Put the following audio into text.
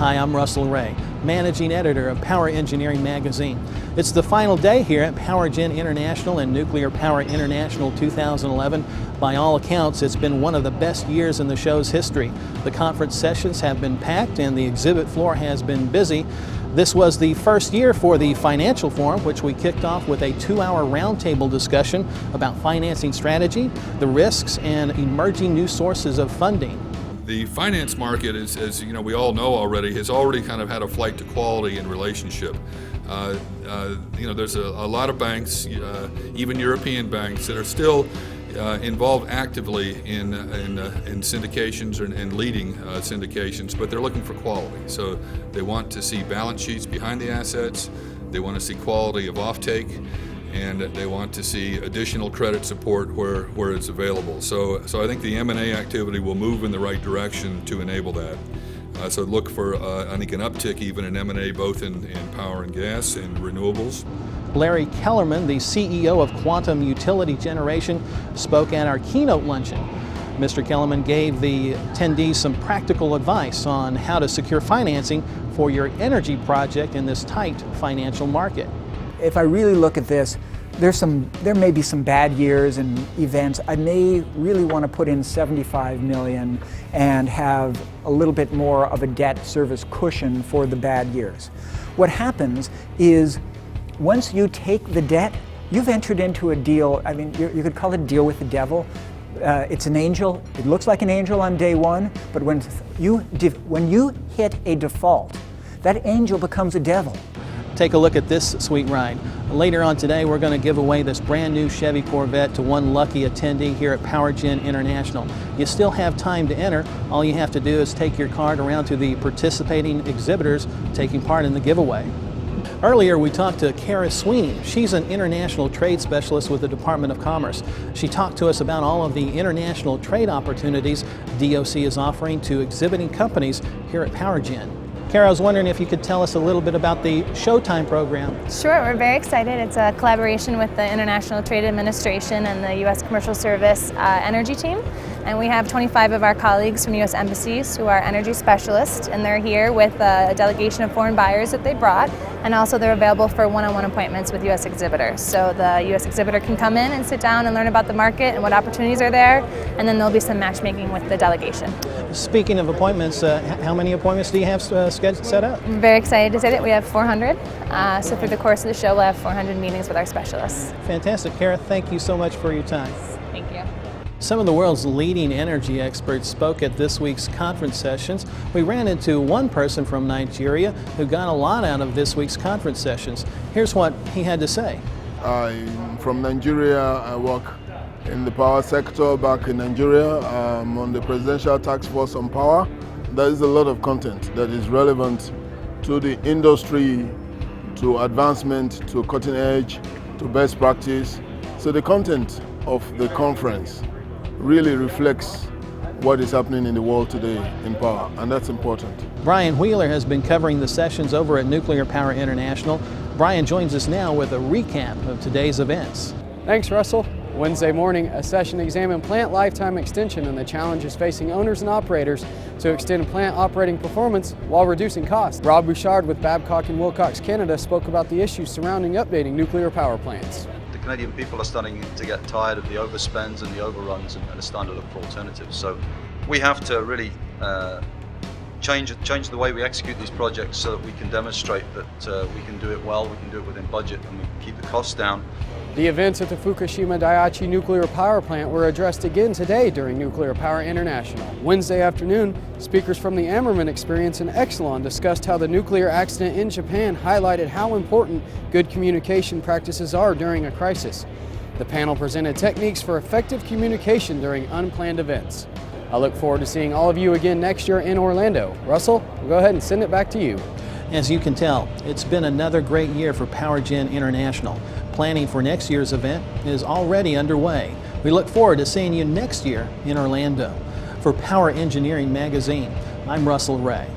Hi, I'm Russell Ray, Managing Editor of Power Engineering Magazine. It's the final day here at PowerGen International and Nuclear Power International 2011. By all accounts, it's been one of the best years in the show's history. The conference sessions have been packed and the exhibit floor has been busy. This was the first year for the Financial Forum, which we kicked off with a 2-hour roundtable discussion about financing strategy, the risks, and emerging new sources of funding. The finance market, as you know, we all know already, has already kind of had a flight to quality and relationship. There's a lot of banks, even European banks, that are still involved actively in syndications and leading syndications, but they're looking for quality. So they want to see balance sheets behind the assets, they want to see quality of offtake, and they want to see additional credit support where it's available. So I think the M&A activity will move in the right direction to enable that. So look for, I think, an uptick even in M&A, both in power and gas and renewables. Larry Kellerman, the CEO of Quantum Utility Generation, spoke at our keynote luncheon. Mr. Kellerman gave the attendees some practical advice on how to secure financing for your energy project in this tight financial market. If I really look at this, there may be some bad years and events. I may really want to put in $75 million and have a little bit more of a debt service cushion for the bad years. What happens is once you take the debt, you've entered into a deal. I mean, you could call it a deal with the devil. It's an angel. It looks like an angel on day one, but when you hit a default, that angel becomes a devil. Take a look at this sweet ride. Later on today, we're going to give away this brand new Chevy Corvette to one lucky attendee here at PowerGen International. You still have time to enter. All you have to do is take your card around to the participating exhibitors taking part in the giveaway. Earlier, we talked to Kara Sweeney. She's an international trade specialist with the Department of Commerce. She talked to us about all of the international trade opportunities DOC is offering to exhibiting companies here at PowerGen. Kara, I was wondering if you could tell us a little bit about the Showtime program. Sure, we're very excited. It's a collaboration with the International Trade Administration and the U.S. Commercial Service Energy Team. And we have 25 of our colleagues from U.S. embassies who are energy specialists, and they're here with a delegation of foreign buyers that they brought, and also they're available for one-on-one appointments with U.S. exhibitors. So the U.S. exhibitor can come in and sit down and learn about the market and what opportunities are there, and then there'll be some matchmaking with the delegation. Speaking of appointments, how many appointments do you have scheduled set up? I'm very excited to say that we have 400. So through the course of the show, we'll have 400 meetings with our specialists. Fantastic. Kara, thank you so much for your time. Thank you. Some of the world's leading energy experts spoke at this week's conference sessions. We ran into one person from Nigeria who got a lot out of this week's conference sessions. Here's what he had to say. I'm from Nigeria. I work in the power sector back in Nigeria. I'm on the Presidential Task Force on Power. There is a lot of content that is relevant to the industry, to advancement, to cutting edge, to best practice. So the content of the conference really reflects what is happening in the world today in power, and that's important. Brian Wheeler has been covering the sessions over at Nuclear Power International. Brian joins us now with a recap of today's events. Thanks, Russell. Wednesday morning, a session examined plant lifetime extension and the challenges facing owners and operators to extend plant operating performance while reducing costs. Rob Bouchard with Babcock & Wilcox Canada spoke about the issues surrounding updating nuclear power plants. Canadian people are starting to get tired of the overspends and the overruns and are starting to look for alternatives. So we have to really change the way we execute these projects so that we can demonstrate that we can do it well, we can do it within budget, and we can keep the costs down. The events at the Fukushima Daiichi nuclear power plant were addressed again today during Nuclear Power International. Wednesday afternoon, speakers from the Ammerman Experience and Exelon discussed how the nuclear accident in Japan highlighted how important good communication practices are during a crisis. The panel presented techniques for effective communication during unplanned events. I look forward to seeing all of you again next year in Orlando. Russell, we'll go ahead and send it back to you. As you can tell, it's been another great year for PowerGen International. Planning for next year's event is already underway. We look forward to seeing you next year in Orlando. For Power Engineering Magazine, I'm Russell Ray.